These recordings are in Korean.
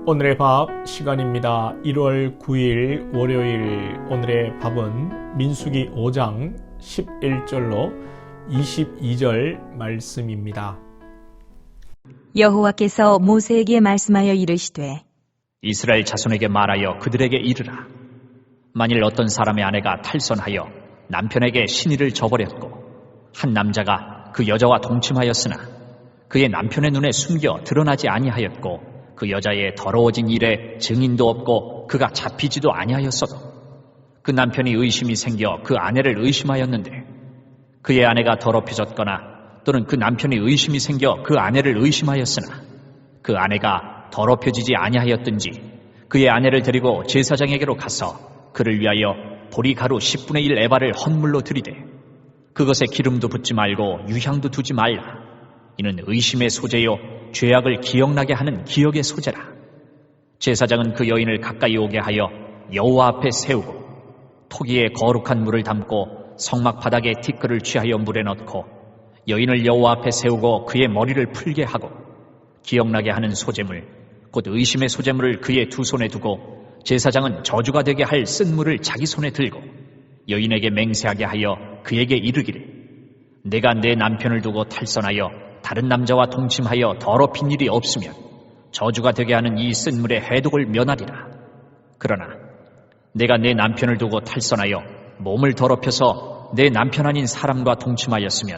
오늘의 밥 시간입니다. 1월 9일 월요일 오늘의 밥은 민수기 5장 11절로 22절 말씀입니다. 여호와께서 모세에게 말씀하여 이르시되 이스라엘 자손에게 말하여 그들에게 이르라. 만일 어떤 사람의 아내가 탈선하여 남편에게 신의를 저버렸고 한 남자가 그 여자와 동침하였으나 그의 남편의 눈에 숨겨 드러나지 아니하였고 그 여자의 더러워진 일에 증인도 없고 그가 잡히지도 아니하였어도 그 남편이 의심이 생겨 그 아내를 의심하였는데 그의 아내가 더럽혀졌거나 또는 그 남편이 의심이 생겨 그 아내를 의심하였으나 그 아내가 더럽혀지지 아니하였든지 그의 아내를 데리고 제사장에게로 가서 그를 위하여 보리가루 10분의 1 에바를 헌물로 드리되 그것에 기름도 붓지 말고 유향도 두지 말라. 이는 의심의 소재요 죄악을 기억나게 하는 기억의 소재라. 제사장은 그 여인을 가까이 오게 하여 여호와 앞에 세우고 토기에 거룩한 물을 담고 성막 바닥에 티끌을 취하여 물에 넣고 여인을 여호와 앞에 세우고 그의 머리를 풀게 하고 기억나게 하는 소재물 곧 의심의 소재물을 그의 두 손에 두고 제사장은 저주가 되게 할 쓴 물을 자기 손에 들고 여인에게 맹세하게 하여 그에게 이르기를 내가 내 남편을 두고 탈선하여 다른 남자와 동침하여 더럽힌 일이 없으면 저주가 되게 하는 이 쓴 물의 해독을 면하리라. 그러나 내가 내 남편을 두고 탈선하여 몸을 더럽혀서 내 남편 아닌 사람과 동침하였으면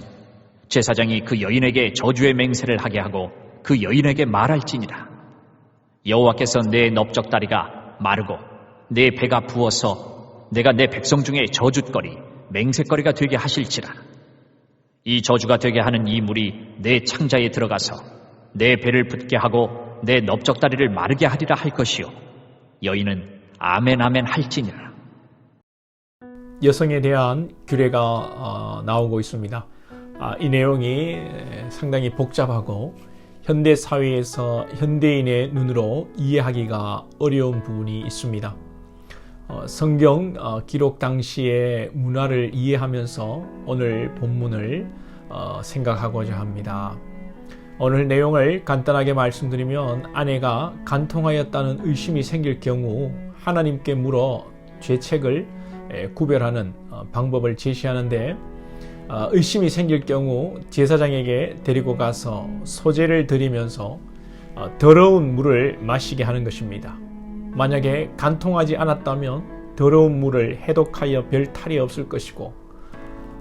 제사장이 그 여인에게 저주의 맹세를 하게 하고 그 여인에게 말할지니라. 여호와께서 내 넓적다리가 마르고 내 배가 부어서 내가 내 백성 중에 저주거리 맹세거리가 되게 하실지라. 이 저주가 되게 하는 이 물이 내 창자에 들어가서 내 배를 붓게 하고 내 넓적다리를 마르게 하리라 할 것이요 여인은 아멘 아멘 할지니라. 여성에 대한 규례가 나오고 있습니다. 이 내용이 상당히 복잡하고 현대 사회에서 현대인의 눈으로 이해하기가 어려운 부분이 있습니다. 성경 기록 당시의 문화를 이해하면서 오늘 본문을 생각하고자 합니다. 오늘 내용을 간단하게 말씀드리면 아내가 간통하였다는 의심이 생길 경우 하나님께 물어 죄책을 구별하는 방법을 제시하는데 의심이 생길 경우 제사장에게 데리고 가서 소제를 드리면서 더러운 물을 마시게 하는 것입니다. 만약에 간통하지 않았다면 더러운 물을 해독하여 별 탈이 없을 것이고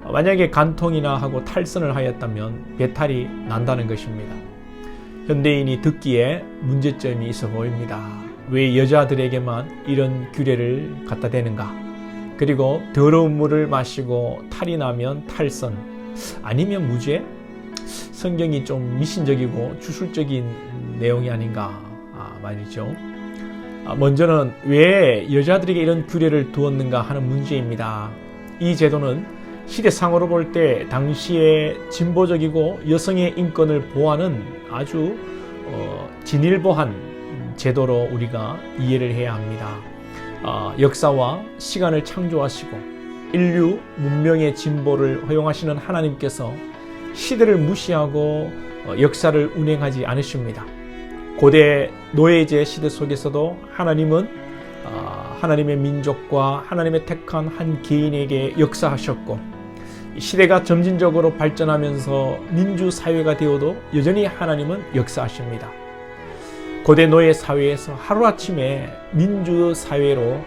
만약에 간통이나 하고 탈선을 하였다면 배탈이 난다는 것입니다. 현대인이 듣기에 문제점이 있어 보입니다. 왜 여자들에게만 이런 규례를 갖다 대는가? 그리고 더러운 물을 마시고 탈이 나면 탈선 아니면 무죄? 성경이 좀 미신적이고 주술적인 내용이 아닌가 말이죠. 먼저는 왜 여자들에게 이런 규례를 두었는가 하는 문제입니다. 이 제도는 시대상으로 볼 때 당시에 진보적이고 여성의 인권을 보호하는 아주 진일보한 제도로 우리가 이해를 해야 합니다. 역사와 시간을 창조하시고 인류 문명의 진보를 허용하시는 하나님께서 시대를 무시하고 역사를 운행하지 않으십니다. 고대 노예제 시대 속에서도 하나님은 하나님의 민족과 하나님의 택한 한 개인에게 역사하셨고 시대가 점진적으로 발전하면서 민주사회가 되어도 여전히 하나님은 역사하십니다. 고대 노예 사회에서 하루아침에 민주사회로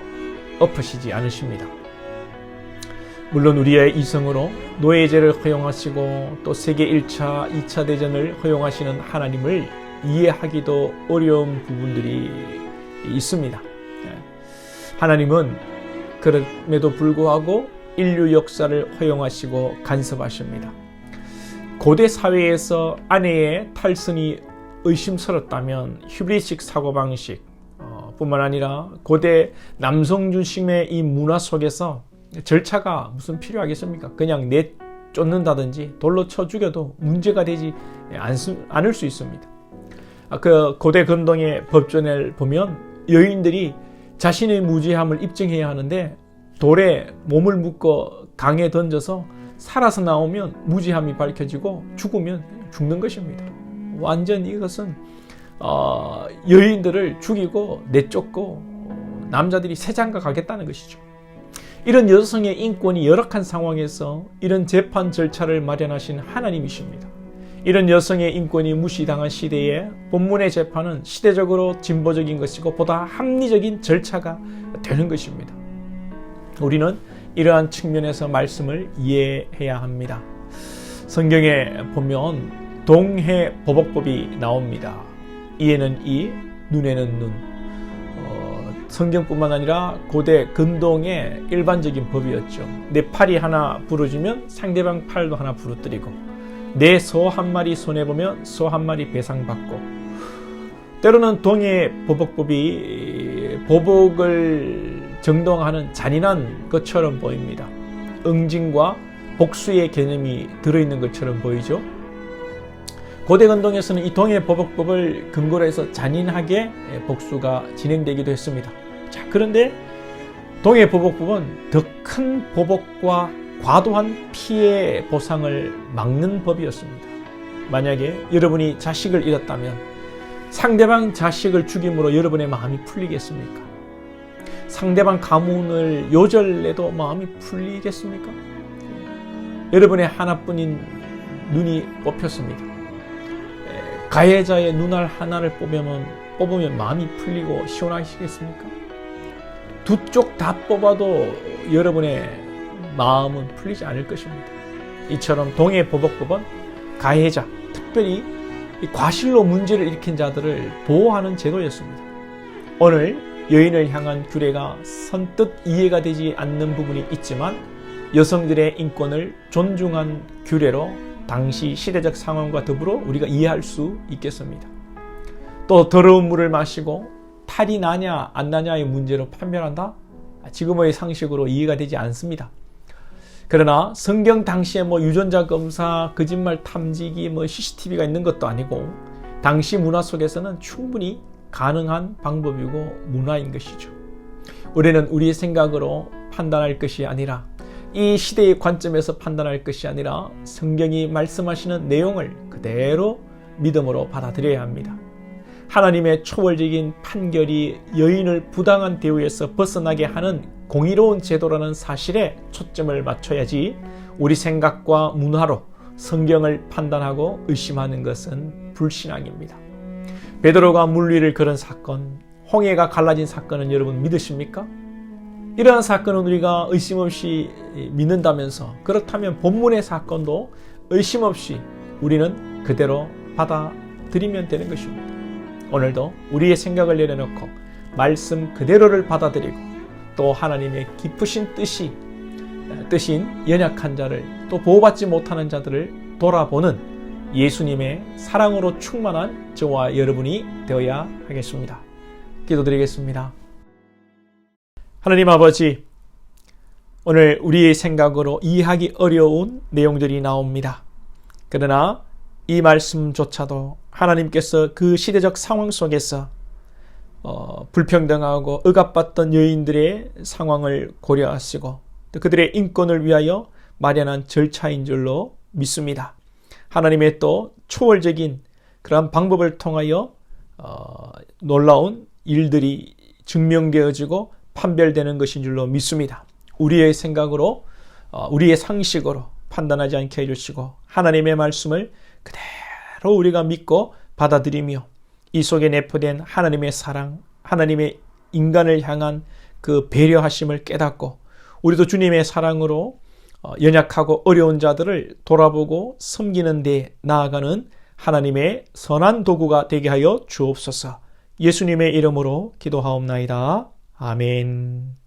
엎으시지 않으십니다. 물론 우리의 이성으로 노예제를 허용하시고 또 세계 1차, 2차 대전을 허용하시는 하나님을 이해하기도 어려운 부분들이 있습니다. 하나님은 그럼에도 불구하고 인류 역사를 허용하시고 간섭하십니다. 고대 사회에서 아내의 탈선이 의심스럽다면 휴리식 사고방식 뿐만 아니라 고대 남성 중심의 이 문화 속에서 절차가 무슨 필요하겠습니까? 그냥 내쫓는다든지 돌로 쳐 죽여도 문제가 되지 않을 수 있습니다. 그 고대 근동의 법전을 보면 여인들이 자신의 무죄함을 입증해야 하는데 돌에 몸을 묶어 강에 던져서 살아서 나오면 무죄함이 밝혀지고 죽으면 죽는 것입니다. 완전 이것은 여인들을 죽이고 내쫓고 남자들이 새 장가 가겠다는 것이죠. 이런 여성의 인권이 열악한 상황에서 이런 재판 절차를 마련하신 하나님이십니다. 이런 여성의 인권이 무시당한 시대에 본문의 재판은 시대적으로 진보적인 것이고 보다 합리적인 절차가 되는 것입니다. 우리는 이러한 측면에서 말씀을 이해해야 합니다. 성경에 보면 동해보복법이 나옵니다. 이에는 이, 눈에는 눈. 성경뿐만 아니라 고대 근동의 일반적인 법이었죠. 내 팔이 하나 부러지면 상대방 팔도 하나 부러뜨리고, 내 소 한 마리 손해보면 소 한 마리 배상받고, 때로는 동해보복법이 보복을 정당화하는 잔인한 것처럼 보입니다. 응징과 복수의 개념이 들어있는 것처럼 보이죠. 고대 근동에서는 이 동해보복법을 근거로 해서 잔인하게 복수가 진행되기도 했습니다. 자, 그런데 동해보복법은 더 큰 보복과 과도한 피해 보상을 막는 법이었습니다. 만약에 여러분이 자식을 잃었다면 상대방 자식을 죽임으로 여러분의 마음이 풀리겠습니까? 상대방 가문을 요절내도 마음이 풀리겠습니까? 여러분의 하나뿐인 눈이 뽑혔습니다. 가해자의 눈알 하나를 뽑으면 마음이 풀리고 시원하시겠습니까? 두 쪽 다 뽑아도 여러분의 마음은 풀리지 않을 것입니다. 이처럼 동해보복법은 가해자, 특별히 과실로 문제를 일으킨 자들을 보호하는 제도였습니다. 오늘 여인을 향한 규례가 선뜻 이해가 되지 않는 부분이 있지만 여성들의 인권을 존중한 규례로 당시 시대적 상황과 더불어 우리가 이해할 수 있겠습니다. 또 더러운 물을 마시고 탈이 나냐 안 나냐의 문제로 판별한다? 지금의 상식으로 이해가 되지 않습니다. 그러나 성경 당시에 유전자 검사, 거짓말 탐지기, CCTV가 있는 것도 아니고 당시 문화 속에서는 충분히 가능한 방법이고 문화인 것이죠. 우리는 우리의 생각으로 판단할 것이 아니라, 이 시대의 관점에서 판단할 것이 아니라 성경이 말씀하시는 내용을 그대로 믿음으로 받아들여야 합니다. 하나님의 초월적인 판결이 여인을 부당한 대우에서 벗어나게 하는 공의로운 제도라는 사실에 초점을 맞춰야지 우리 생각과 문화로 성경을 판단하고 의심하는 것은 불신앙입니다. 베드로가 물 위를 걸은 사건, 홍해가 갈라진 사건은 여러분 믿으십니까? 이러한 사건은 우리가 의심 없이 믿는다면서, 그렇다면 본문의 사건도 의심 없이 우리는 그대로 받아들이면 되는 것입니다. 오늘도 우리의 생각을 내려놓고 말씀 그대로를 받아들이고 또 하나님의 깊으신 뜻인 연약한 자를, 또 보호받지 못하는 자들을 돌아보는 예수님의 사랑으로 충만한 저와 여러분이 되어야 하겠습니다. 기도드리겠습니다. 하나님 아버지, 오늘 우리의 생각으로 이해하기 어려운 내용들이 나옵니다. 그러나 이 말씀조차도 하나님께서 그 시대적 상황 속에서 불평등하고 억압받던 여인들의 상황을 고려하시고 또 그들의 인권을 위하여 마련한 절차인 줄로 믿습니다. 하나님의 또 초월적인 그러한 방법을 통하여 놀라운 일들이 증명되어지고 판별되는 것인 줄로 믿습니다. 우리의 생각으로, 우리의 상식으로 판단하지 않게 해주시고 하나님의 말씀을 그대로 우리가 믿고 받아들이며 이 속에 내포된 하나님의 사랑, 하나님의 인간을 향한 그 배려하심을 깨닫고 우리도 주님의 사랑으로 연약하고 어려운 자들을 돌아보고 섬기는 데 나아가는 하나님의 선한 도구가 되게 하여 주옵소서. 예수님의 이름으로 기도하옵나이다. 아멘.